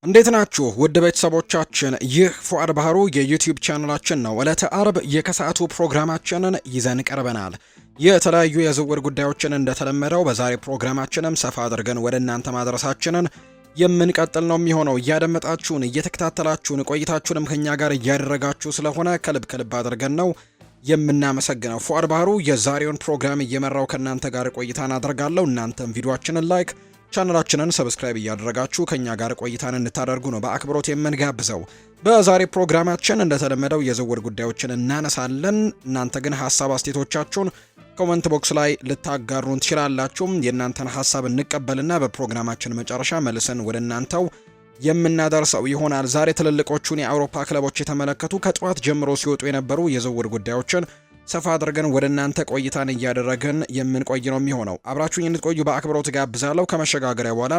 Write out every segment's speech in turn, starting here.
እንዴት ናችሁ ውድ ቤተሰቦቻችን? ይህ ፉአድ ባህሩ የዩቲዩብ ቻናላችን ነው። ዕለተ አርብ የከሰዓቱ ፕሮግራማችንን ይዘን ቀርበናል። የተለያዩ የዝውውር ጉዳዮችን እንደተለመደው በዛሬ ፕሮግራማችንም ሰፋ አድርገን ወደ እናንተ ማድረሳችንን የምንቀጥል ነው የሚሆነው። እያደመጣችሁን እየተከታተላችሁን ቆይታችሁንም ከኛ ጋር እያደረጋችሁ ስለሆነ ከልብ አድርገን ነው የምናመሰግነው። ፉአድ ባህሩ የዛሬውን ፕሮግራም እየመራው ከእናንተ ጋር ቆይታን አደርጋለሁ። እናንተም ቪዲዮአችንን ላይክ ቻናላችንን ሰብስክራይብ እያደረጋችሁ ከኛ ጋር ቆይታን እንድታደርጉ ነው በአክብሮት የምንጋብዘው። በዛሬ ፕሮግራማችን እንደተለመደው የዝውውር ጉዳዮችን እናነሳለን። እናንተ ግን ሀሳብ አስተያየቶቻችሁን ኮሜንት ቦክስ ላይ ልታጋሩን ትችላላችሁ። የእናንተን ሀሳብ እንቀበልና በፕሮግራማችን መጨረሻ መልሰን ወደ እናንተው የምናደርሰው ይሆናል። ዛሬ ትልልቆቹን የአውሮፓ ክለቦች የተመለከቱ ከጠዋት ጀምሮ ሲወጡ የነበሩ የዝውውር ጉዳዮችን ሰፋ አድርገን ወደ እናንተ ቆይታን እያደረግን የምንቆይ ነው የሚሆነው። አብራችሁኝ እንድትቆዩ በአክብሮት ጋብዛለሁ። ከመሸጋገሪያ በኋላ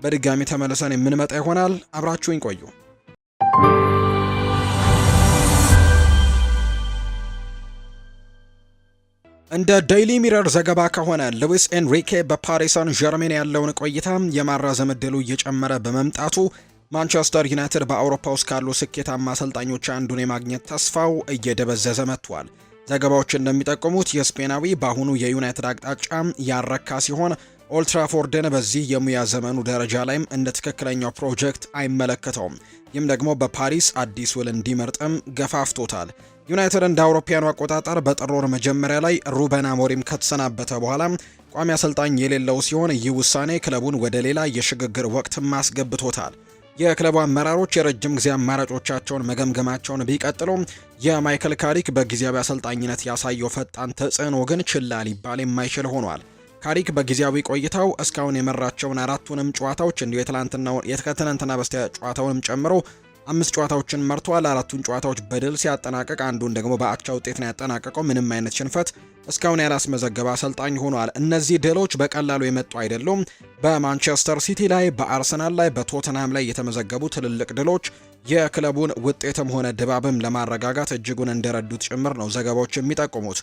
በድጋሚ ተመልሰን የምንመጣ ይሆናል። አብራችሁኝ ቆዩ። እንደ ዴይሊ ሚረር ዘገባ ከሆነ ሉዊስ ኤንሪኬ በፓሪስ ሳን ዠርሜን ያለውን ቆይታ የማራዘም ዕድሉ እየጨመረ በመምጣቱ ማንቸስተር ዩናይትድ በአውሮፓ ውስጥ ካሉ ስኬታማ አሰልጣኞች አንዱን የማግኘት ተስፋው እየደበዘዘ መጥቷል። ዘገባዎች እንደሚጠቁሙት የስፔናዊ በአሁኑ የዩናይትድ አቅጣጫ ያረካ ሲሆን ኦልትራፎርድን በዚህ የሙያ ዘመኑ ደረጃ ላይም እንደ ትክክለኛው ፕሮጀክት አይመለከተውም። ይህም ደግሞ በፓሪስ አዲስ ውል እንዲመርጥም ገፋፍቶታል። ዩናይትድ እንደ አውሮፓውያኑ አቆጣጠር በጥር ወር መጀመሪያ ላይ ሩበን አሞሪም ከተሰናበተ በኋላ ቋሚ አሰልጣኝ የሌለው ሲሆን ይህ ውሳኔ ክለቡን ወደ ሌላ የሽግግር ወቅትም አስገብቶታል። የክለቡ አመራሮች የረጅም ጊዜ አማራጮቻቸውን መገምገማቸውን ቢቀጥሉም የማይክል ካሪክ በጊዜያዊ አሰልጣኝነት ያሳየው ፈጣን ተጽዕኖ ግን ችላ ሊባል የማይችል ሆኗል። ካሪክ በጊዜያዊ ቆይታው እስካሁን የመራቸውን አራቱንም ጨዋታዎች እንዲሁ የትናንትና በስቲያ ጨዋታውንም ጨምሮ 5 ጨዋታዎችን መርቷል። 4ቱን ጨዋታዎች በድል ሲያጠናቀቅ አንዱን ደግሞ በአቻ ውጤት ነው ያጠናቀቀው። ምንም አይነት ሽንፈት እስካሁን ያላስመዘገበ አሰልጣኝ ሆኗል። እነዚህ ድሎች በቀላሉ የመጡ አይደሉም። በማንቸስተር ሲቲ ላይ፣ በአርሰናል ላይ፣ በቶተንሃም ላይ የተመዘገቡ ትልልቅ ድሎች የክለቡን ውጤትም ሆነ ድባብም ለማረጋጋት እጅጉን እንደረዱት ጭምር ነው ዘገባዎች የሚጠቁሙት።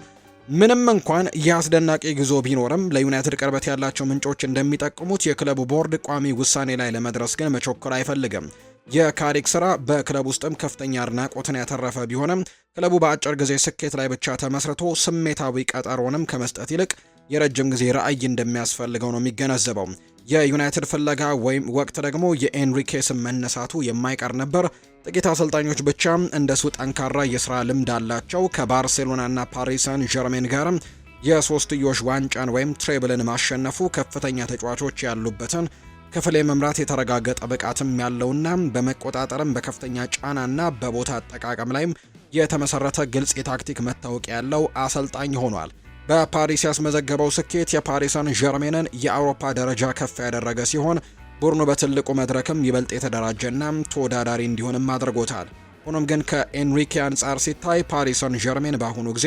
ምንም እንኳን የአስደናቂ ጉዞ ቢኖርም ለዩናይትድ ቅርበት ያላቸው ምንጮች እንደሚጠቁሙት የክለቡ ቦርድ ቋሚ ውሳኔ ላይ ለመድረስ ግን መቸኮል አይፈልግም። የካሪክ ስራ በክለብ ውስጥም ከፍተኛ አድናቆትን ያተረፈ ቢሆንም ክለቡ በአጭር ጊዜ ስኬት ላይ ብቻ ተመስርቶ ስሜታዊ ቀጠሮንም ከመስጠት ይልቅ የረጅም ጊዜ ራዕይ እንደሚያስፈልገው ነው የሚገነዘበው። የዩናይትድ ፍለጋ ወይም ወቅት ደግሞ የኤንሪኬ ስም መነሳቱ የማይቀር ነበር። ጥቂት አሰልጣኞች ብቻ እንደሱ ጠንካራ የስራ ልምድ አላቸው። ከባርሴሎናና ፓሪስ ሳን ዠርሜን ጋርም የሶስትዮሽ ዋንጫን ወይም ትሬብልን ማሸነፉ ከፍተኛ ተጫዋቾች ያሉበትን ክፍል የመምራት የተረጋገጠ ብቃትም ያለውና በመቆጣጠርም በከፍተኛ ጫናና በቦታ አጠቃቀም ላይም የተመሰረተ ግልጽ የታክቲክ መታወቂያ ያለው አሰልጣኝ ሆኗል። በፓሪስ ያስመዘገበው ስኬት የፓሪስ ሳን ዠርሜንን የአውሮፓ ደረጃ ከፍ ያደረገ ሲሆን ቡድኑ በትልቁ መድረክም ይበልጥ የተደራጀና ተወዳዳሪ እንዲሆንም አድርጎታል። ሆኖም ግን ከኤንሪኬ አንጻር ሲታይ ፓሪስ ሳን ዠርሜን በአሁኑ ጊዜ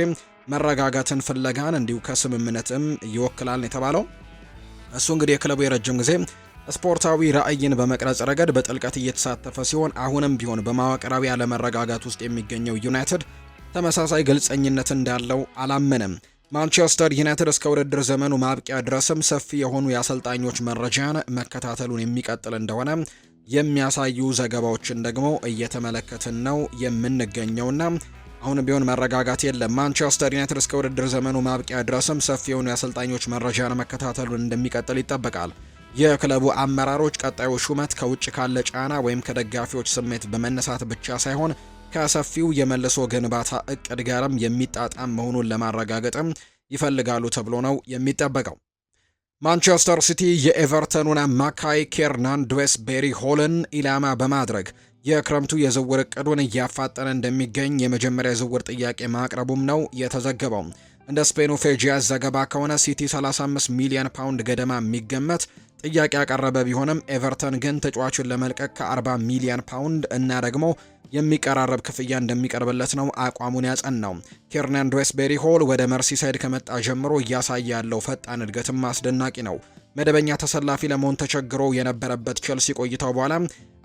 መረጋጋትን ፍለጋን እንዲሁ ከስምምነትም ይወክላል የተባለው እሱ እንግዲህ የክለቡ የረጅም ጊዜ ስፖርታዊ ራዕይን በመቅረጽ ረገድ በጥልቀት እየተሳተፈ ሲሆን አሁንም ቢሆን በመዋቅራዊ አለመረጋጋት ውስጥ የሚገኘው ዩናይትድ ተመሳሳይ ግልጸኝነት እንዳለው አላመነም። ማንቸስተር ዩናይትድ እስከ ውድድር ዘመኑ ማብቂያ ድረስም ሰፊ የሆኑ የአሰልጣኞች መረጃን መከታተሉን የሚቀጥል እንደሆነ የሚያሳዩ ዘገባዎችን ደግሞ እየተመለከትን ነው የምንገኘውና አሁንም ቢሆን መረጋጋት የለም። ማንቸስተር ዩናይትድ እስከ ውድድር ዘመኑ ማብቂያ ድረስም ሰፊ የሆኑ የአሰልጣኞች መረጃን መከታተሉን እንደሚቀጥል ይጠበቃል። የክለቡ አመራሮች ቀጣዩ ሹመት ከውጭ ካለ ጫና ወይም ከደጋፊዎች ስሜት በመነሳት ብቻ ሳይሆን ከሰፊው የመልሶ ግንባታ እቅድ ጋርም የሚጣጣም መሆኑን ለማረጋገጥም ይፈልጋሉ ተብሎ ነው የሚጠበቀው። ማንቸስተር ሲቲ የኤቨርተኑን አማካይ ኬርናንዶስ ቤሪ ሆልን ኢላማ በማድረግ የክረምቱ የዝውውር እቅዱን እያፋጠነ እንደሚገኝ የመጀመሪያ የዝውውር ጥያቄ ማቅረቡም ነው የተዘገበው። እንደ ስፔኑ ፌጂያስ ዘገባ ከሆነ ሲቲ 35 ሚሊዮን ፓውንድ ገደማ የሚገመት ጥያቄ ያቀረበ ቢሆንም ኤቨርተን ግን ተጫዋቹን ለመልቀቅ ከ40 ሚሊዮን ፓውንድ እና ደግሞ የሚቀራረብ ክፍያ እንደሚቀርብለት ነው አቋሙን ያጸናው። ኬርናንዶስ ቤሪ ሆል ወደ መርሲሳይድ ከመጣ ጀምሮ እያሳየ ያለው ፈጣን እድገትም አስደናቂ ነው። መደበኛ ተሰላፊ ለመሆን ተቸግሮ የነበረበት ቼልሲ ቆይታው በኋላ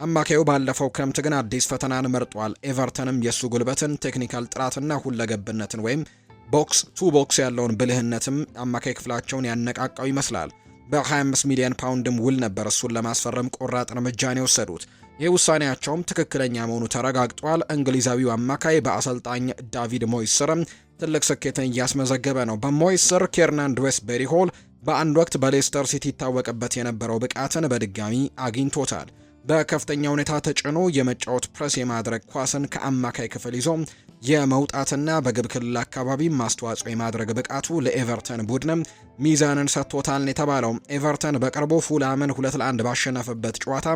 አማካዩ ባለፈው ክረምት ግን አዲስ ፈተናን መርጧል። ኤቨርተንም የሱ ጉልበትን፣ ቴክኒካል ጥራትና ሁለገብነትን ወይም ቦክስ ቱ ቦክስ ያለውን ብልህነትም አማካይ ክፍላቸውን ያነቃቃው ይመስላል። በ25 ሚሊዮን ፓውንድም ውል ነበር እሱን ለማስፈረም ቆራጥ እርምጃን የወሰዱት። ይህ ውሳኔያቸውም ትክክለኛ መሆኑ ተረጋግጧል። እንግሊዛዊው አማካይ በአሰልጣኝ ዳቪድ ሞይስ ስርም ትልቅ ስኬትን እያስመዘገበ ነው። በሞይስ ስር ኬርናን ድዌስበሪ ሆል በአንድ ወቅት በሌስተር ሲቲ ይታወቅበት የነበረው ብቃትን በድጋሚ አግኝቶታል። በከፍተኛ ሁኔታ ተጭኖ የመጫወት ፕረስ የማድረግ ኳስን ከአማካይ ክፍል ይዞ የመውጣትና በግብ ክልል አካባቢ ማስተዋጽኦ የማድረግ ብቃቱ ለኤቨርተን ቡድንም ሚዛንን ሰጥቶታል የተባለው። ኤቨርተን በቅርቡ ፉላምን 2-1 ባሸነፈበት ጨዋታ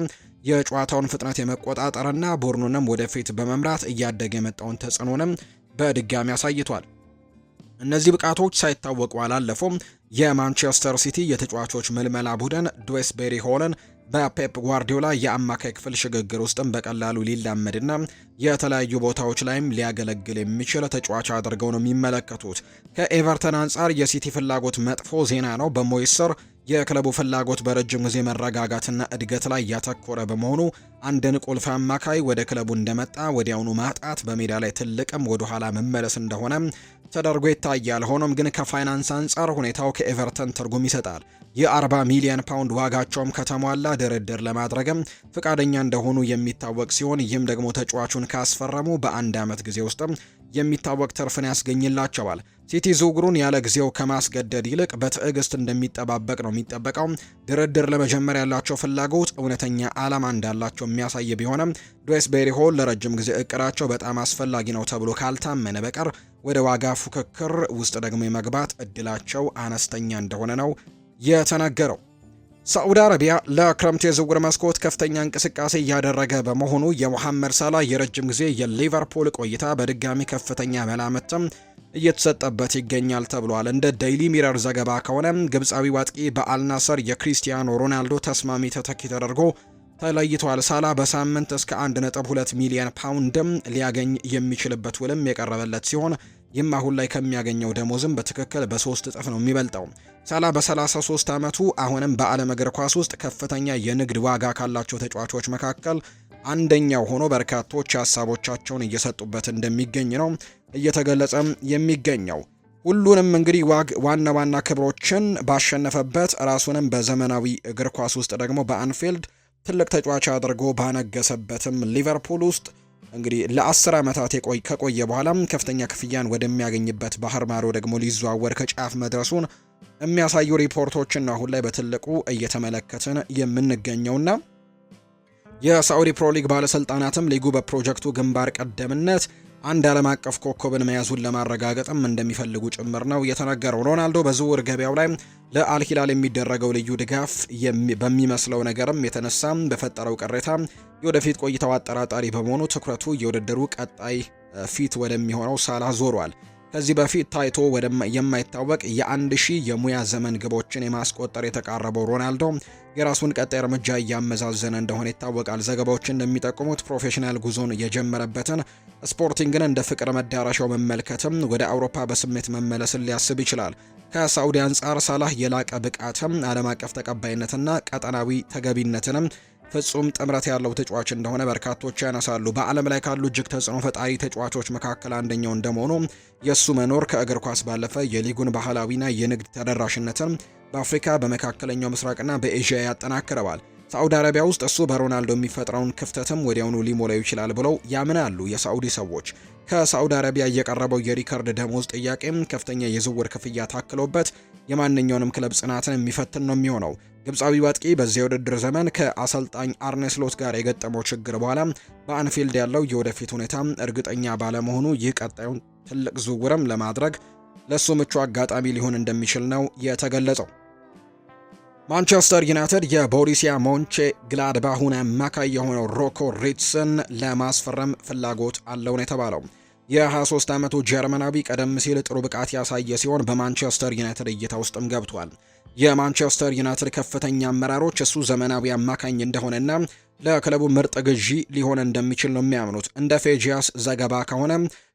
የጨዋታውን ፍጥነት የመቆጣጠርና ቡድኑንም ወደፊት በመምራት እያደገ የመጣውን ተጽዕኖንም በድጋሚ አሳይቷል። እነዚህ ብቃቶች ሳይታወቁ አላለፉም። የማንቸስተር ሲቲ የተጫዋቾች ምልመላ ቡድን ድዌስበሪ ሆልን በፔፕ ጓርዲዮላ የአማካይ ክፍል ሽግግር ውስጥም በቀላሉ ሊላመድና የተለያዩ ቦታዎች ላይም ሊያገለግል የሚችል ተጫዋች አድርገው ነው የሚመለከቱት። ከኤቨርተን አንጻር የሲቲ ፍላጎት መጥፎ ዜና ነው። በሞይስ ስር የክለቡ ፍላጎት በረጅም ጊዜ መረጋጋትና እድገት ላይ ያተኮረ በመሆኑ አንድን ቁልፍ አማካይ ወደ ክለቡ እንደመጣ ወዲያውኑ ማጣት በሜዳ ላይ ትልቅም ወደ ኋላ መመለስ እንደሆነ ተደርጎ ይታያል። ሆኖም ግን ከፋይናንስ አንጻር ሁኔታው ከኤቨርተን ትርጉም ይሰጣል። የ40 ሚሊዮን ፓውንድ ዋጋቸውም ከተሟላ ድርድር ለማድረግም ፍቃደኛ እንደሆኑ የሚታወቅ ሲሆን ይህም ደግሞ ተጫዋቹን ካስፈረሙ በአንድ ዓመት ጊዜ ውስጥም የሚታወቅ ትርፍን ያስገኝላቸዋል። ሲቲ ዝውውሩን ያለ ጊዜው ከማስገደድ ይልቅ በትዕግስት እንደሚጠባበቅ ነው የሚጠበቀው። ድርድር ለመጀመር ያላቸው ፍላጎት እውነተኛ ዓላማ እንዳላቸው የሚያሳይ ቢሆንም ድዌስበሪ ሆል ለረጅም ጊዜ እቅዳቸው በጣም አስፈላጊ ነው ተብሎ ካልታመነ በቀር ወደ ዋጋ ፉክክር ውስጥ ደግሞ የመግባት እድላቸው አነስተኛ እንደሆነ ነው የተነገረው። ሳዑዲ አረቢያ ለክረምቱ የዝውውር መስኮት ከፍተኛ እንቅስቃሴ እያደረገ በመሆኑ የሙሐመድ ሳላ የረጅም ጊዜ የሊቨርፑል ቆይታ በድጋሚ ከፍተኛ መላምትም እየተሰጠበት ይገኛል ተብሏል። እንደ ዴይሊ ሚረር ዘገባ ከሆነ ግብፃዊ አጥቂ በአልናሰር የክሪስቲያኖ ሮናልዶ ተስማሚ ተተኪ ተደርጎ ተለይቷል። ሳላ በሳምንት እስከ 1.2 ሚሊዮን ፓውንድም ሊያገኝ የሚችልበት ውልም የቀረበለት ሲሆን ይህም አሁን ላይ ከሚያገኘው ደሞዝም በትክክል በ3 እጥፍ ነው የሚበልጠው። ሳላ በ33 ዓመቱ አሁንም በዓለም እግር ኳስ ውስጥ ከፍተኛ የንግድ ዋጋ ካላቸው ተጫዋቾች መካከል አንደኛው ሆኖ በርካቶች ሀሳቦቻቸውን እየሰጡበት እንደሚገኝ ነው እየተገለጸም የሚገኘው። ሁሉንም እንግዲህ ዋና ክብሮችን ባሸነፈበት ራሱንም በዘመናዊ እግር ኳስ ውስጥ ደግሞ በአንፊልድ ትልቅ ተጫዋች አድርጎ ባነገሰበትም ሊቨርፑል ውስጥ እንግዲህ ለ10 ዓመታት ከቆየ በኋላ ከፍተኛ ክፍያን ወደሚያገኝበት ባህር ማዶ ደግሞ ሊዘዋወር ከጫፍ መድረሱን የሚያሳዩ ሪፖርቶችን አሁን ላይ በትልቁ እየተመለከትን የምንገኘውና የሳዑዲ ፕሮ ሊግ ባለስልጣናትም ሊጉ በፕሮጀክቱ ግንባር ቀደምነት አንድ ዓለም አቀፍ ኮከብን መያዙን ለማረጋገጥም እንደሚፈልጉ ጭምር ነው የተነገረው። ሮናልዶ በዝውውር ገበያው ላይ ለአልሂላል የሚደረገው ልዩ ድጋፍ በሚመስለው ነገርም የተነሳ በፈጠረው ቅሬታ የወደፊት ቆይታው አጠራጣሪ በመሆኑ ትኩረቱ የውድድሩ ቀጣይ ፊት ወደሚሆነው ሳላ ዞሯል። ከዚህ በፊት ታይቶ የማይታወቅ የ1000 የሙያ ዘመን ግቦችን የማስቆጠር የተቃረበው ሮናልዶ የራሱን ቀጣይ እርምጃ እያመዛዘነ እንደሆነ ይታወቃል። ዘገባዎች እንደሚጠቁሙት ፕሮፌሽናል ጉዞን የጀመረበትን ስፖርቲንግን እንደ ፍቅር መዳረሻው መመልከትም ወደ አውሮፓ በስሜት መመለስን ሊያስብ ይችላል። ከሳዑዲ አንጻር ሳላህ የላቀ ብቃትም ዓለም አቀፍ ተቀባይነትና ቀጠናዊ ተገቢነትንም ፍጹም ጥምረት ያለው ተጫዋች እንደሆነ በርካቶች ያነሳሉ። በዓለም ላይ ካሉ እጅግ ተጽዕኖ ፈጣሪ ተጫዋቾች መካከል አንደኛው እንደመሆኑ የሱ መኖር ከእግር ኳስ ባለፈ የሊጉን ባህላዊና የንግድ ተደራሽነትን በአፍሪካ በመካከለኛው ምስራቅና በኤዥያ ያጠናክረዋል። ሳዑዲ አረቢያ ውስጥ እሱ በሮናልዶ የሚፈጥረውን ክፍተትም ወዲያውኑ ሊሞላው ይችላል ብለው ያምናሉ የሳዑዲ ሰዎች። ከሳዑዲ አረቢያ የቀረበው የሪከርድ ደሞዝ ጥያቄም ከፍተኛ የዝውውር ክፍያ ታክሎበት የማንኛውንም ክለብ ጽናትን የሚፈትን ነው የሚሆነው። ግብፃዊ አጥቂ በዚህ የውድድር ዘመን ከአሰልጣኝ አርኔ ስሎት ጋር የገጠመው ችግር በኋላ በአንፊልድ ያለው የወደፊት ሁኔታ እርግጠኛ ባለመሆኑ ይህ ቀጣዩን ትልቅ ዝውውርም ለማድረግ ለሱ ምቹ አጋጣሚ ሊሆን እንደሚችል ነው የተገለጸው። ማንቸስተር ዩናይትድ የቦሩሲያ ሞንቼ ግላድባሁን አማካይ የሆነው ሮኮ ሪትስን ለማስፈረም ፍላጎት አለው ነው የተባለው። የ23 ዓመቱ ጀርመናዊ ቀደም ሲል ጥሩ ብቃት ያሳየ ሲሆን በማንቸስተር ዩናይትድ እይታ ውስጥም ገብቷል። የማንቸስተር ዩናይትድ ከፍተኛ አመራሮች እሱ ዘመናዊ አማካኝ እንደሆነና ለክለቡ ምርጥ ግዢ ሊሆን እንደሚችል ነው የሚያምኑት። እንደ ፌጂያስ ዘገባ ከሆነ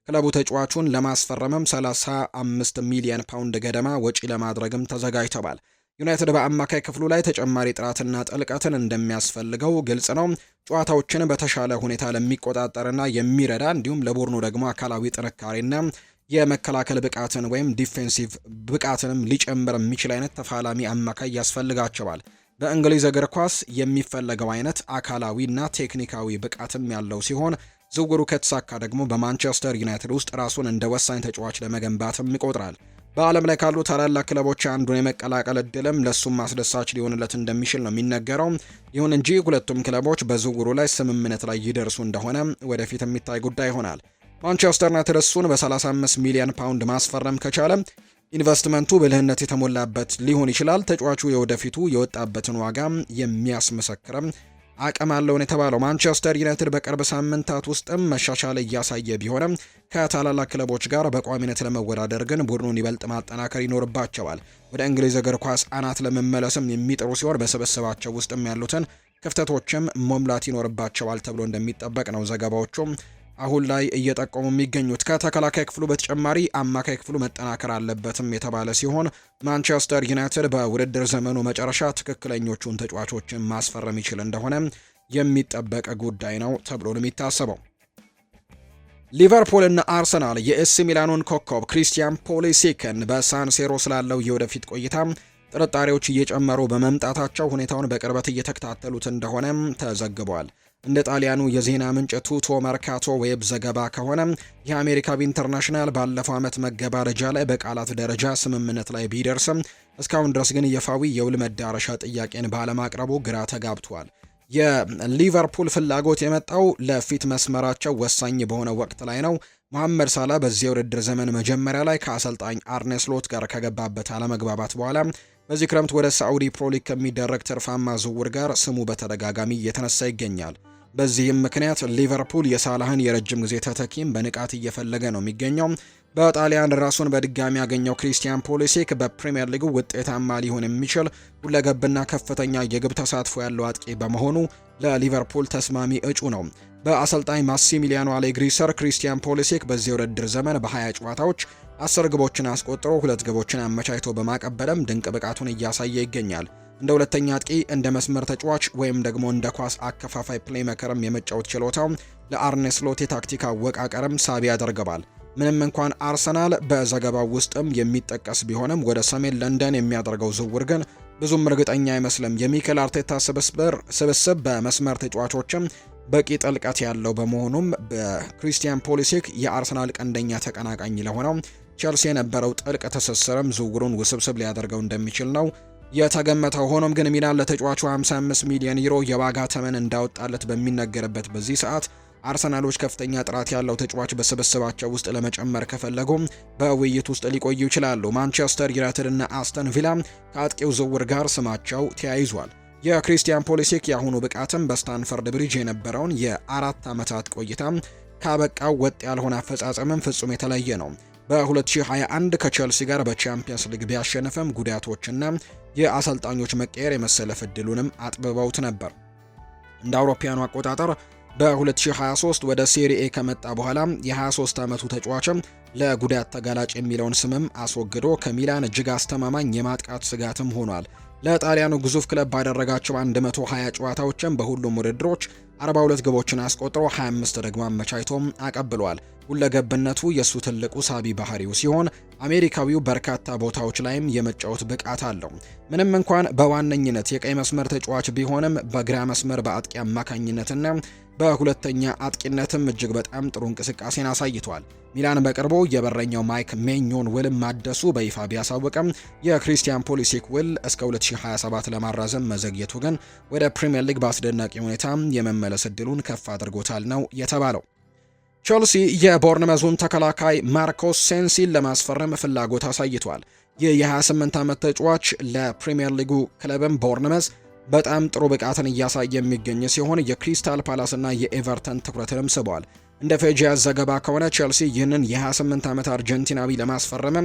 ክለቡ ተጫዋቹን ለማስፈረምም 35 ሚሊዮን ፓውንድ ገደማ ወጪ ለማድረግም ተዘጋጅተዋል። ዩናይትድ በአማካይ ክፍሉ ላይ ተጨማሪ ጥራትና ጥልቀትን እንደሚያስፈልገው ግልጽ ነው። ጨዋታዎችን በተሻለ ሁኔታ ለሚቆጣጠርና የሚረዳ እንዲሁም ለቡድኑ ደግሞ አካላዊ ጥንካሬና የመከላከል ብቃትን ወይም ዲፌንሲቭ ብቃትንም ሊጨምር የሚችል አይነት ተፋላሚ አማካይ ያስፈልጋቸዋል። በእንግሊዝ እግር ኳስ የሚፈለገው አይነት አካላዊና ቴክኒካዊ ብቃትም ያለው ሲሆን ዝውውሩ ከተሳካ ደግሞ በማንቸስተር ዩናይትድ ውስጥ ራሱን እንደ ወሳኝ ተጫዋች ለመገንባትም ይቆጥራል። በዓለም ላይ ካሉ ታላላቅ ክለቦች አንዱን የመቀላቀል እድልም ለሱም ማስደሳች ሊሆንለት እንደሚችል ነው የሚነገረው። ይሁን እንጂ ሁለቱም ክለቦች በዝውውሩ ላይ ስምምነት ላይ ይደርሱ እንደሆነ ወደፊት የሚታይ ጉዳይ ይሆናል። ማንቸስተር ዩናይትድ እሱን በ35 ሚሊዮን ፓውንድ ማስፈረም ከቻለ ኢንቨስትመንቱ ብልህነት የተሞላበት ሊሆን ይችላል። ተጫዋቹ የወደፊቱ የወጣበትን ዋጋ የሚያስመሰክርም አቅም አለውን የተባለው ማንቸስተር ዩናይትድ በቅርብ ሳምንታት ውስጥም መሻሻል እያሳየ ቢሆንም ከታላላቅ ክለቦች ጋር በቋሚነት ለመወዳደር ግን ቡድኑን ይበልጥ ማጠናከር ይኖርባቸዋል። ወደ እንግሊዝ እግር ኳስ አናት ለመመለስም የሚጥሩ ሲሆን በስብስባቸው ውስጥም ያሉትን ክፍተቶችም መሙላት ይኖርባቸዋል ተብሎ እንደሚጠበቅ ነው ዘገባዎቹም አሁን ላይ እየጠቆሙ የሚገኙት። ከተከላካይ ክፍሉ በተጨማሪ አማካይ ክፍሉ መጠናከር አለበትም የተባለ ሲሆን ማንቸስተር ዩናይትድ በውድድር ዘመኑ መጨረሻ ትክክለኞቹን ተጫዋቾችን ማስፈረም ይችል እንደሆነ የሚጠበቅ ጉዳይ ነው ተብሎ ነው የሚታሰበው። ሊቨርፑል እና አርሰናል የኤሲ ሚላኑን ኮከብ ክሪስቲያን ፖሊሲክን በሳንሴሮ ስላለው የወደፊት ቆይታ ጥርጣሬዎች እየጨመሩ በመምጣታቸው ሁኔታውን በቅርበት እየተከታተሉት እንደሆነ ተዘግቧል። እንደ ጣሊያኑ የዜና ምንጭ ቱቶ መርካቶ ዌብ ዘገባ ከሆነ የአሜሪካዊ ኢንተርናሽናል ባለፈው ዓመት መገባደጃ ላይ በቃላት ደረጃ ስምምነት ላይ ቢደርስም እስካሁን ድረስ ግን ይፋዊ የውል መዳረሻ ጥያቄን ባለማቅረቡ ግራ ተጋብቷል። የሊቨርፑል ፍላጎት የመጣው ለፊት መስመራቸው ወሳኝ በሆነ ወቅት ላይ ነው። መሐመድ ሳላ በዚህ የውድድር ዘመን መጀመሪያ ላይ ከአሰልጣኝ አርኔ ስሎት ጋር ከገባበት አለመግባባት በኋላ በዚህ ክረምት ወደ ሳዑዲ ፕሮሊግ ከሚደረግ ትርፋማ ዝውውር ጋር ስሙ በተደጋጋሚ እየተነሳ ይገኛል። በዚህም ምክንያት ሊቨርፑል የሳላህን የረጅም ጊዜ ተተኪም በንቃት እየፈለገ ነው የሚገኘው። በጣሊያን ራሱን በድጋሚ ያገኘው ክሪስቲያን ፖሊሲክ በፕሪሚየር ሊጉ ውጤታማ ሊሆን የሚችል ሁለገብና ከፍተኛ የግብ ተሳትፎ ያለው አጥቂ በመሆኑ ለሊቨርፑል ተስማሚ እጩ ነው። በአሰልጣኝ ማሲሚሊያኖ አሌግሪ ስር ክሪስቲያን ፖሊሲክ በዚህ የውድድር ዘመን በ20 ጨዋታዎች 10 ግቦችን አስቆጥሮ 2 ግቦችን አመቻችቶ በማቀበልም ድንቅ ብቃቱን እያሳየ ይገኛል። እንደ ሁለተኛ አጥቂ፣ እንደ መስመር ተጫዋች ወይም ደግሞ እንደ ኳስ አከፋፋይ ፕሌይሜከርም የመጫወት ችሎታው ለአርኔ ስሎት የታክቲክ አወቃቀርም ሳቢ ያደርገዋል። ምንም እንኳን አርሰናል በዘገባው ውስጥም የሚጠቀስ ቢሆንም ወደ ሰሜን ለንደን የሚያደርገው ዝውውር ግን ብዙም እርግጠኛ አይመስልም። የሚኬል አርቴታ ስብስብ በመስመር ተጫዋቾችም በቂ ጥልቀት ያለው በመሆኑም በክሪስቲያን ፖሊሲክ የአርሰናል ቀንደኛ ተቀናቃኝ ለሆነው ቸልሲ የነበረው ጥልቅ ትስስርም ዝውውሩን ውስብስብ ሊያደርገው እንደሚችል ነው የተገመተው። ሆኖም ግን ሚላን ለተጫዋቹ 55 ሚሊዮን ዩሮ የዋጋ ተመን እንዳወጣለት በሚነገርበት በዚህ ሰዓት አርሰናሎች ከፍተኛ ጥራት ያለው ተጫዋች በስብስባቸው ውስጥ ለመጨመር ከፈለጉም በውይይት ውስጥ ሊቆዩ ይችላሉ። ማንቸስተር ዩናይትድ እና አስተን ቪላ ከአጥቂው ዝውውር ጋር ስማቸው ተያይዟል። የክሪስቲያን ፖሊሲክ የአሁኑ ብቃትም በስታንፈርድ ብሪጅ የነበረውን የ4 ዓመታት ቆይታ ካበቃው ወጥ ያልሆነ አፈጻጸምም ፍጹም የተለየ ነው። በ2021 ከቼልሲ ጋር በቻምፒየንስ ሊግ ቢያሸንፍም ጉዳቶችና የአሰልጣኞች መቀየር የመሰለፍ ዕድሉንም አጥብበውት ነበር። እንደ አውሮፓውያኑ አቆጣጠር በ2023 ወደ ሴሪኤ ከመጣ በኋላ የ23 ዓመቱ ተጫዋችም ለጉዳት ተጋላጭ የሚለውን ስምም አስወግዶ ከሚላን እጅግ አስተማማኝ የማጥቃት ስጋትም ሆኗል። ለጣሊያኑ ግዙፍ ክለብ ባደረጋቸው 120 ጨዋታዎችም በሁሉም ውድድሮች 42 ግቦችን አስቆጥሮ 25 ደግሞ አመቻችቶም አቀብሏል። ሁለገብነቱ የሱ ትልቁ ሳቢ ባህሪው ሲሆን አሜሪካዊው በርካታ ቦታዎች ላይም የመጫወት ብቃት አለው። ምንም እንኳን በዋነኝነት የቀይ መስመር ተጫዋች ቢሆንም በግራ መስመር በአጥቂ አማካኝነትና በሁለተኛ አጥቂነትም እጅግ በጣም ጥሩ እንቅስቃሴን አሳይቷል። ሚላን በቅርቡ የበረኛው ማይክ ሜኞን ውል ማደሱ በይፋ ቢያሳውቅም የክሪስቲያን ፖሊሲክ ውል እስከ 2027 ለማራዘም መዘግየቱ ግን ወደ ፕሪሚየር ሊግ በአስደናቂ ሁኔታ የመመለስ እድሉን ከፍ አድርጎታል ነው የተባለው። ቸልሲ የቦርንመዙን ተከላካይ ማርኮስ ሴንሲን ለማስፈረም ፍላጎት አሳይቷል። ይህ የ28 ዓመት ተጫዋች ለፕሪሚየር ሊጉ ክለብም ቦርንመዝ በጣም ጥሩ ብቃትን እያሳየ የሚገኝ ሲሆን የክሪስታል ፓላስና የኤቨርተን ትኩረትንም ስቧል። እንደ ፌጂያስ ዘገባ ከሆነ ቸልሲ ይህንን የ28 ዓመት አርጀንቲናዊ ለማስፈረም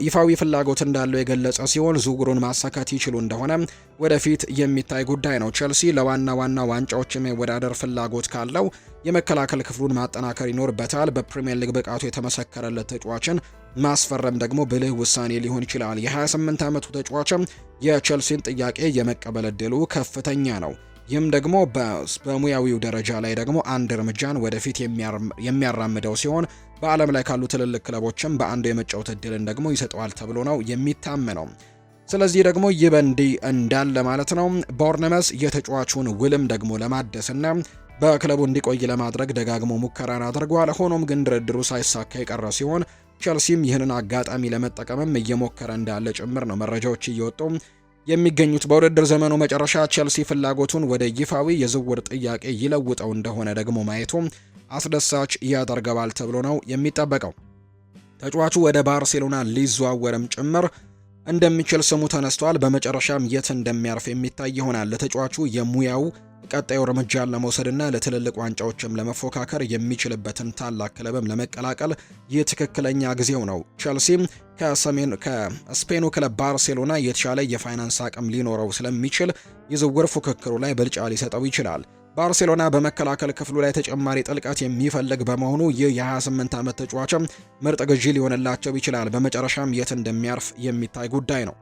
ይፋዊ ፍላጎት እንዳለው የገለጸ ሲሆን ዝውውሩን ማሳካት ይችሉ እንደሆነ ወደፊት የሚታይ ጉዳይ ነው። ቸልሲ ለዋና ዋንጫዎች የመወዳደር ፍላጎት ካለው የመከላከል ክፍሉን ማጠናከር ይኖርበታል። በፕሪሚየር ሊግ ብቃቱ የተመሰከረለት ተጫዋችን ማስፈረም ደግሞ ብልህ ውሳኔ ሊሆን ይችላል። የ28 ዓመቱ ተጫዋችም የቸልሲን ጥያቄ የመቀበል ዕድሉ ከፍተኛ ነው። ይህም ደግሞ በሙያዊው ደረጃ ላይ ደግሞ አንድ እርምጃን ወደፊት የሚያራምደው ሲሆን በዓለም ላይ ካሉ ትልልቅ ክለቦችም በአንዱ የመጫወት እድልን ደግሞ ይሰጠዋል ተብሎ ነው የሚታመነው። ስለዚህ ደግሞ ይህ በእንዲህ እንዳለ ማለት ነው ቦርነመስ የተጫዋቹን ውልም ደግሞ ለማደስና በክለቡ እንዲቆይ ለማድረግ ደጋግሞ ሙከራን አድርጓል። ሆኖም ግን ድርድሩ ሳይሳካ የቀረ ሲሆን ቸልሲም ይህንን አጋጣሚ ለመጠቀምም እየሞከረ እንዳለ ጭምር ነው መረጃዎች እየወጡ የሚገኙት። በውድድር ዘመኑ መጨረሻ ቸልሲ ፍላጎቱን ወደ ይፋዊ የዝውውር ጥያቄ ይለውጠው እንደሆነ ደግሞ ማየቱ አስደሳች ያደርገዋል ተብሎ ነው የሚጠበቀው። ተጫዋቹ ወደ ባርሴሎና ሊዘዋወርም ጭምር እንደሚችል ስሙ ተነስቷል። በመጨረሻም የት እንደሚያርፍ የሚታይ ይሆናል። ለተጫዋቹ የሙያው ቀጣዩ እርምጃን ለመውሰድና ለትልልቅ ዋንጫዎችም ለመፎካከር የሚችልበትን ታላቅ ክለብም ለመቀላቀል ይህ ትክክለኛ ጊዜው ነው። ቸልሲም ከስፔኑ ክለብ ባርሴሎና የተሻለ የፋይናንስ አቅም ሊኖረው ስለሚችል የዝውውር ፉክክሩ ላይ ብልጫ ሊሰጠው ይችላል። ባርሴሎና በመከላከል ክፍሉ ላይ ተጨማሪ ጥልቀት የሚፈልግ በመሆኑ ይህ የ28 ዓመት ተጫዋችም ምርጥ ግዢ ሊሆንላቸው ይችላል። በመጨረሻም የት እንደሚያርፍ የሚታይ ጉዳይ ነው።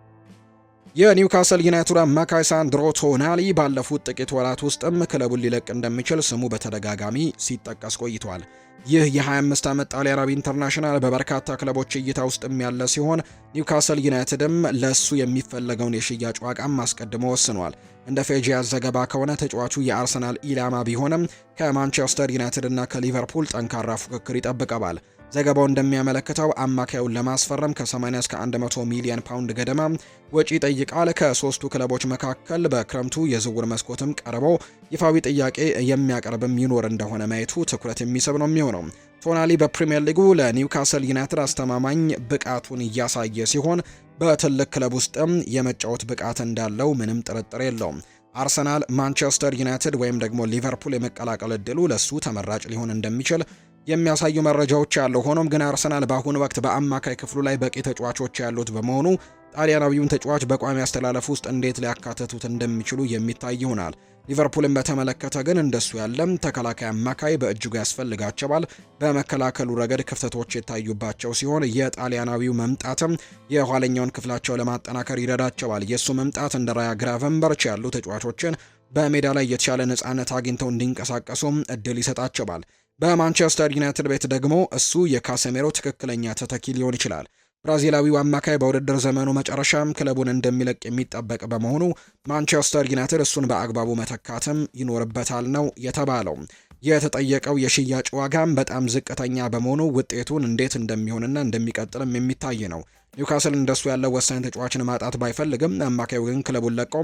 የኒውካስል ዩናይትድ አማካይ ሳንድሮ ቶናሊ ባለፉት ጥቂት ወራት ውስጥም ክለቡን ሊለቅ እንደሚችል ስሙ በተደጋጋሚ ሲጠቀስ ቆይቷል። ይህ የ25 ዓመት ጣሊያናዊ ኢንተርናሽናል በበርካታ ክለቦች እይታ ውስጥም ያለ ሲሆን ኒውካስል ዩናይትድም ለሱ የሚፈለገውን የሽያጭ ዋጋም አስቀድሞ ወስኗል። እንደ ፌጂያስ ዘገባ ከሆነ ተጫዋቹ የአርሰናል ኢላማ ቢሆንም ከማንቸስተር ዩናይትድ እና ከሊቨርፑል ጠንካራ ፉክክር ይጠብቀዋል። ዘገባው እንደሚያመለክተው አማካዩን ለማስፈረም ከ80 እስከ 100 ሚሊዮን ፓውንድ ገደማ ወጪ ይጠይቃል። ከሶስቱ ክለቦች መካከል በክረምቱ የዝውውር መስኮትም ቀርቦ ይፋዊ ጥያቄ የሚያቀርብም ይኖር እንደሆነ ማየቱ ትኩረት የሚስብ ነው የሚሆነው። ቶናሊ በፕሪሚየር ሊጉ ለኒውካስል ዩናይትድ አስተማማኝ ብቃቱን እያሳየ ሲሆን በትልቅ ክለብ ውስጥም የመጫወት ብቃት እንዳለው ምንም ጥርጥር የለውም። አርሰናል፣ ማንቸስተር ዩናይትድ ወይም ደግሞ ሊቨርፑል የመቀላቀል እድሉ ለሱ ተመራጭ ሊሆን እንደሚችል የሚያሳዩ መረጃዎች ያለው። ሆኖም ግን አርሰናል በአሁኑ ወቅት በአማካይ ክፍሉ ላይ በቂ ተጫዋቾች ያሉት በመሆኑ ጣሊያናዊውን ተጫዋች በቋሚ አስተላለፍ ውስጥ እንዴት ሊያካተቱት እንደሚችሉ የሚታይ ይሆናል። ሊቨርፑልን በተመለከተ ግን እንደሱ ያለም ተከላካይ አማካይ በእጅጉ ያስፈልጋቸዋል። በመከላከሉ ረገድ ክፍተቶች የታዩባቸው ሲሆን የጣሊያናዊው መምጣትም የኋለኛውን ክፍላቸው ለማጠናከር ይረዳቸዋል። የእሱ መምጣት እንደ ራያ ግራቨንበርች ያሉ ተጫዋቾችን በሜዳ ላይ የተሻለ ነፃነት አግኝተው እንዲንቀሳቀሱም እድል ይሰጣቸዋል። በማንቸስተር ዩናይትድ ቤት ደግሞ እሱ የካሴሜሮ ትክክለኛ ተተኪ ሊሆን ይችላል። ብራዚላዊው አማካይ በውድድር ዘመኑ መጨረሻም ክለቡን እንደሚለቅ የሚጠበቅ በመሆኑ ማንቸስተር ዩናይትድ እሱን በአግባቡ መተካትም ይኖርበታል ነው የተባለው። የተጠየቀው የሽያጭ ዋጋም በጣም ዝቅተኛ በመሆኑ ውጤቱን እንዴት እንደሚሆንና እንደሚቀጥልም የሚታይ ነው። ኒውካስል እንደሱ ያለው ወሳኝ ተጫዋችን ማጣት ባይፈልግም አማካዩ ግን ክለቡን ለቆ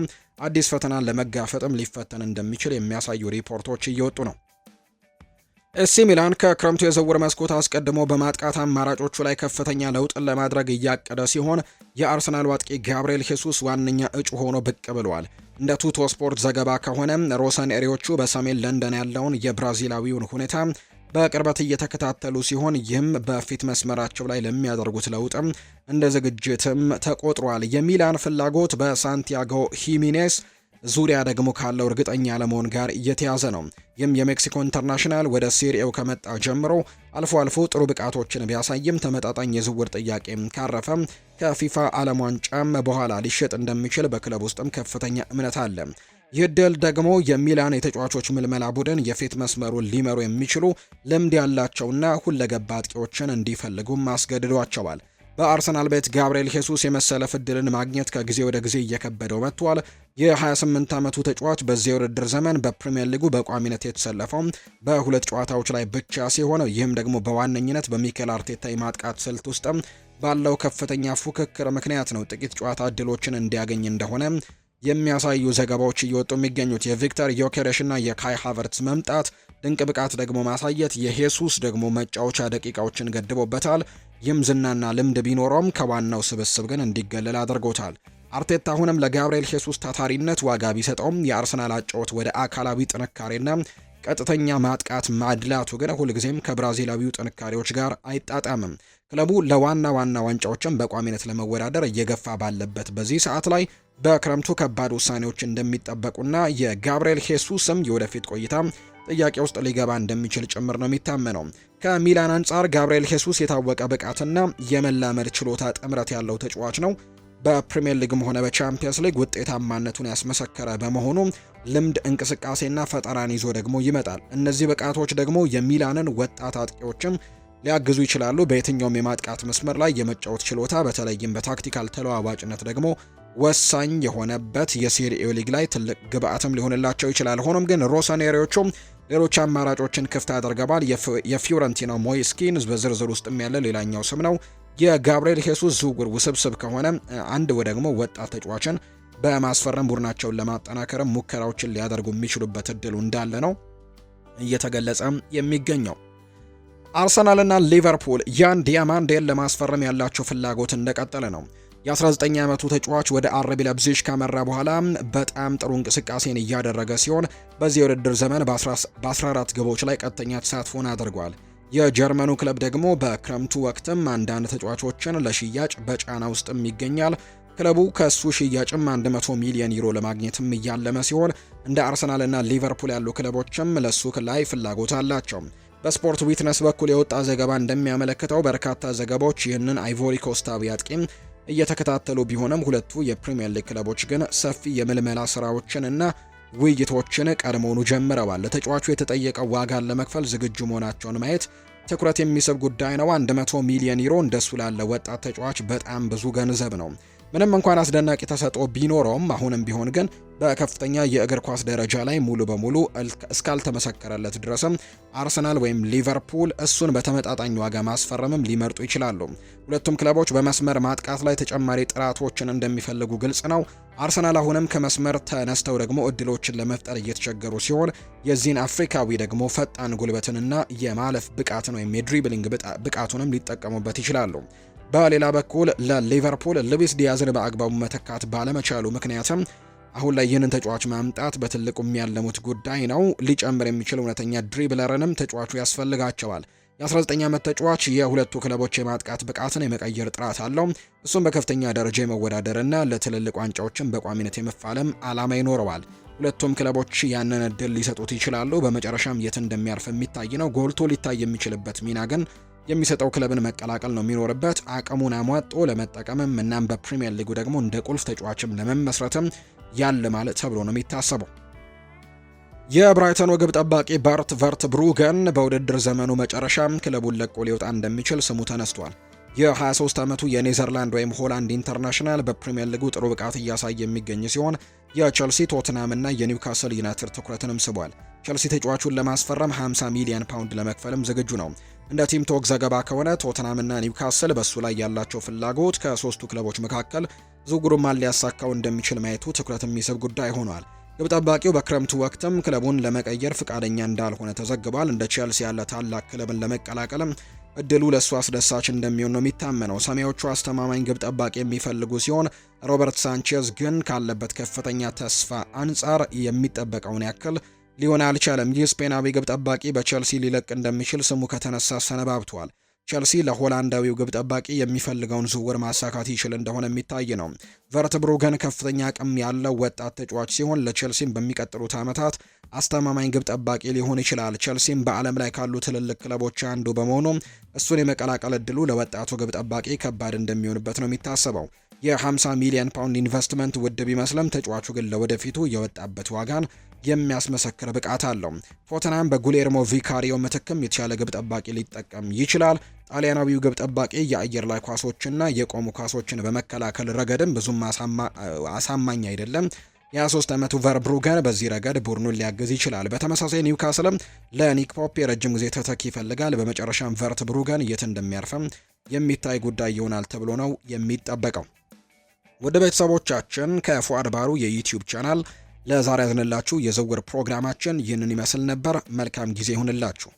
አዲስ ፈተናን ለመጋፈጥም ሊፈተን እንደሚችል የሚያሳዩ ሪፖርቶች እየወጡ ነው። ኤሲ ሚላን ከክረምቱ የዝውውር መስኮት አስቀድሞ በማጥቃት አማራጮቹ ላይ ከፍተኛ ለውጥን ለማድረግ እያቀደ ሲሆን የአርሰናል አጥቂ ጋብሪኤል ሄሱስ ዋነኛ እጩ ሆኖ ብቅ ብሏል። እንደ ቱቶ ስፖርት ዘገባ ከሆነ ሮሰንኤሪዎቹ በሰሜን ለንደን ያለውን የብራዚላዊውን ሁኔታ በቅርበት እየተከታተሉ ሲሆን ይህም በፊት መስመራቸው ላይ ለሚያደርጉት ለውጥም እንደ ዝግጅትም ተቆጥሯል። የሚላን ፍላጎት በሳንቲያጎ ሂሚኔስ ዙሪያ ደግሞ ካለው እርግጠኛ ለመሆን ጋር እየተያዘ ነው። ይህም የሜክሲኮ ኢንተርናሽናል ወደ ሴሪኤው ከመጣ ጀምሮ አልፎ አልፎ ጥሩ ብቃቶችን ቢያሳይም ተመጣጣኝ የዝውውር ጥያቄ ካረፈ ከፊፋ ዓለም ዋንጫም በኋላ ሊሸጥ እንደሚችል በክለብ ውስጥም ከፍተኛ እምነት አለ። ይህ ድል ደግሞ የሚላን የተጫዋቾች ምልመላ ቡድን የፊት መስመሩን ሊመሩ የሚችሉ ልምድ ያላቸውና ሁለገብ አጥቂዎችን እንዲፈልጉም አስገድዷቸዋል። በአርሰናል ቤት ጋብሪኤል ሄሱስ የመሰለፍ ዕድልን ማግኘት ከጊዜ ወደ ጊዜ እየከበደው መጥቷል። የ28 ዓመቱ ተጫዋች በዚህ የውድድር ዘመን በፕሪሚየር ሊጉ በቋሚነት የተሰለፈው በሁለት ጨዋታዎች ላይ ብቻ ሲሆን ይህም ደግሞ በዋነኝነት በሚኬል አርቴታ የማጥቃት ስልት ውስጥ ባለው ከፍተኛ ፉክክር ምክንያት ነው። ጥቂት ጨዋታ ዕድሎችን እንዲያገኝ እንደሆነ የሚያሳዩ ዘገባዎች እየወጡ የሚገኙት የቪክተር ዮኬሬሽ እና የካይ ሃቨርትስ መምጣት ድንቅ ብቃት ደግሞ ማሳየት የሄሱስ ደግሞ መጫወቻ ደቂቃዎችን ገድቦበታል። ይህም ዝናና ልምድ ቢኖረውም ከዋናው ስብስብ ግን እንዲገለል አድርጎታል። አርቴታ አሁንም ለጋብሪኤል ሄሱስ ታታሪነት ዋጋ ቢሰጠውም የአርሰናል አጨዋወት ወደ አካላዊ ጥንካሬና ቀጥተኛ ማጥቃት ማድላቱ ግን ሁልጊዜም ከብራዚላዊው ጥንካሬዎች ጋር አይጣጣምም። ክለቡ ለዋና ዋንጫዎችን በቋሚነት ለመወዳደር እየገፋ ባለበት በዚህ ሰዓት ላይ በክረምቱ ከባድ ውሳኔዎች እንደሚጠበቁና የጋብሪኤል ሄሱስም የወደፊት ቆይታ ጥያቄ ውስጥ ሊገባ እንደሚችል ጭምር ነው የሚታመነው። ከሚላን አንጻር ጋብሪኤል ሄሱስ የታወቀ ብቃትና የመላመድ ችሎታ ጥምረት ያለው ተጫዋች ነው። በፕሪሚየር ሊግም ሆነ በቻምፒየንስ ሊግ ውጤታማነቱን ያስመሰከረ በመሆኑ ልምድ፣ እንቅስቃሴና ፈጠራን ይዞ ደግሞ ይመጣል። እነዚህ ብቃቶች ደግሞ የሚላንን ወጣት አጥቂዎችም ሊያግዙ ይችላሉ። በየትኛውም የማጥቃት መስመር ላይ የመጫወት ችሎታ በተለይም በታክቲካል ተለዋዋጭነት ደግሞ ወሳኝ የሆነበት የሴሪኤ ሊግ ላይ ትልቅ ግብአትም ሊሆንላቸው ይችላል። ሆኖም ግን ሮሰኔሪዎቹም ሌሎች አማራጮችን ክፍት አድርገዋል። የፊዮረንቲና ሞይስኪን በዝርዝር ውስጥም ያለ ሌላኛው ስም ነው። የጋብሪኤል ሄሱስ ዝውውር ውስብስብ ከሆነ አንድ ደግሞ ወጣት ተጫዋችን በማስፈረም ቡድናቸውን ለማጠናከርም ሙከራዎችን ሊያደርጉ የሚችሉበት እድሉ እንዳለ ነው እየተገለጸ የሚገኘው። አርሰናልና ሊቨርፑል ያን ዲያማንዴን ለማስፈረም ያላቸው ፍላጎት እንደቀጠለ ነው። የ19 ዓመቱ ተጫዋች ወደ አርቢ ለብዚሽ ካመራ በኋላ በጣም ጥሩ እንቅስቃሴን እያደረገ ሲሆን በዚህ የውድድር ዘመን በ14 ግቦች ላይ ቀጥተኛ ተሳትፎን አድርጓል። የጀርመኑ ክለብ ደግሞ በክረምቱ ወቅትም አንዳንድ ተጫዋቾችን ለሽያጭ በጫና ውስጥም ይገኛል። ክለቡ ከሱ ሽያጭም 100 ሚሊዮን ዩሮ ለማግኘትም እያለመ ሲሆን እንደ አርሰናልና ሊቨርፑል ያሉ ክለቦችም ለሱ ላይ ፍላጎት አላቸው። በስፖርት ዊትነስ በኩል የወጣ ዘገባ እንደሚያመለክተው በርካታ ዘገባዎች ይህንን አይቮሪ ኮስታዊ አጥቂም እየተከታተሉ ቢሆንም ሁለቱ የፕሪሚየር ሊግ ክለቦች ግን ሰፊ የምልመላ ስራዎችን እና ውይይቶችን ቀድሞውኑ ጀምረዋል። ለተጫዋቹ የተጠየቀው ዋጋን ለመክፈል ዝግጁ መሆናቸውን ማየት ትኩረት የሚስብ ጉዳይ ነው። 100 ሚሊዮን ዩሮ እንደሱ ላለ ወጣት ተጫዋች በጣም ብዙ ገንዘብ ነው። ምንም እንኳን አስደናቂ ተሰጥኦ ቢኖረውም አሁንም ቢሆን ግን በከፍተኛ የእግር ኳስ ደረጃ ላይ ሙሉ በሙሉ እስካልተመሰከረለት ድረስም አርሰናል ወይም ሊቨርፑል እሱን በተመጣጣኝ ዋጋ ማስፈረምም ሊመርጡ ይችላሉ። ሁለቱም ክለቦች በመስመር ማጥቃት ላይ ተጨማሪ ጥራቶችን እንደሚፈልጉ ግልጽ ነው። አርሰናል አሁንም ከመስመር ተነስተው ደግሞ እድሎችን ለመፍጠር እየተቸገሩ ሲሆን የዚህን አፍሪካዊ ደግሞ ፈጣን ጉልበትንና የማለፍ ብቃትን ወይም የድሪብሊንግ ብቃቱንም ሊጠቀሙበት ይችላሉ። በሌላ በኩል ለሊቨርፑል ሉዊስ ዲያዝን በአግባቡ መተካት ባለመቻሉ ምክንያትም አሁን ላይ ይህንን ተጫዋች ማምጣት በትልቁ የሚያለሙት ጉዳይ ነው። ሊጨምር የሚችል እውነተኛ ድሪብለርንም ተጫዋቹ ያስፈልጋቸዋል። የ19 ዓመት ተጫዋች የሁለቱ ክለቦች የማጥቃት ብቃትን የመቀየር ጥራት አለው። እሱም በከፍተኛ ደረጃ የመወዳደርና ለትልልቅ ዋንጫዎችን በቋሚነት የመፋለም ዓላማ ይኖረዋል። ሁለቱም ክለቦች ያንን እድል ሊሰጡት ይችላሉ። በመጨረሻም የት እንደሚያርፍ የሚታይ ነው። ጎልቶ ሊታይ የሚችልበት ሚና ግን የሚሰጠው ክለብን መቀላቀል ነው የሚኖርበት። አቅሙን አሟጦ ለመጠቀምም እናም በፕሪሚየር ሊጉ ደግሞ እንደ ቁልፍ ተጫዋችም ለመመስረትም ያለ ማለት ተብሎ ነው የሚታሰበው። የብራይተኑ ግብ ጠባቂ ባርት ቨርት ብሩገን በውድድር ዘመኑ መጨረሻም ክለቡን ለቆ ሊወጣ እንደሚችል ስሙ ተነስቷል። የ23 ዓመቱ የኔዘርላንድ ወይም ሆላንድ ኢንተርናሽናል በፕሪሚየር ሊጉ ጥሩ ብቃት እያሳየ የሚገኝ ሲሆን የቸልሲ፣ ቶትናም እና የኒውካስል ዩናይትድ ትኩረትንም ስቧል። ቸልሲ ተጫዋቹን ለማስፈረም 50 ሚሊዮን ፓውንድ ለመክፈልም ዝግጁ ነው። እንደ ቲም ቶክ ዘገባ ከሆነ ቶትናም እና ኒውካስል በሱ ላይ ያላቸው ፍላጎት ከሶስቱ ክለቦች መካከል ዝውውሩን ማን ሊያሳካው እንደሚችል ማየቱ ትኩረት የሚስብ ጉዳይ ሆኗል። ግብ ጠባቂው በክረምቱ ወቅትም ክለቡን ለመቀየር ፍቃደኛ እንዳልሆነ ተዘግቧል። እንደ ቼልሲ ያለ ታላቅ ክለብን ለመቀላቀልም እድሉ ለሱ አስደሳች እንደሚሆን ነው የሚታመነው። ሰማያዊዎቹ አስተማማኝ ግብ ጠባቂ የሚፈልጉ ሲሆን ሮበርት ሳንቼዝ ግን ካለበት ከፍተኛ ተስፋ አንጻር የሚጠበቀውን ያክል ሊሆን አልቻለም። ይህ ስፔናዊ ግብ ጠባቂ በቼልሲ ሊለቅ እንደሚችል ስሙ ከተነሳ ሰነባብቷል። ቼልሲ ለሆላንዳዊው ግብ ጠባቂ የሚፈልገውን ዝውውር ማሳካት ይችል እንደሆነ የሚታይ ነው። ቨርትብሩገን ከፍተኛ አቅም ያለው ወጣት ተጫዋች ሲሆን ለቼልሲም በሚቀጥሉት ዓመታት አስተማማኝ ግብ ጠባቂ ሊሆን ይችላል። ቼልሲም በዓለም ላይ ካሉ ትልልቅ ክለቦች አንዱ በመሆኑ እሱን የመቀላቀል እድሉ ለወጣቱ ግብ ጠባቂ ከባድ እንደሚሆንበት ነው የሚታሰበው። የ50 ሚሊዮን ፓውንድ ኢንቨስትመንት ውድ ቢመስልም ተጫዋቹ ግን ለወደፊቱ የወጣበት ዋጋን የሚያስመሰክር ብቃት አለው። ቶተንሃም በጉሌርሞ ቪካሪዮ ምትክም የተሻለ ግብ ጠባቂ ሊጠቀም ይችላል። ጣሊያናዊው ግብ ጠባቂ የአየር ላይ ኳሶችና የቆሙ ኳሶችን በመከላከል ረገድም ብዙም አሳማኝ አይደለም። የ23 ዓመቱ ቨርብሩገን በዚህ ረገድ ቡድኑን ሊያግዝ ይችላል። በተመሳሳይ ኒውካስልም ለኒክ ፖፕ የረጅም ጊዜ ተተኪ ይፈልጋል። በመጨረሻም ቨርትብሩገን የት እንደሚያርፍም የሚታይ ጉዳይ ይሆናል ተብሎ ነው የሚጠበቀው። ወደ ቤተሰቦቻችን ከፉአድ ባሩ የዩቲዩብ ቻናል ለዛሬ ያዝንላችሁ የዝውውር ፕሮግራማችን ይህንን ይመስል ነበር። መልካም ጊዜ ይሁንላችሁ።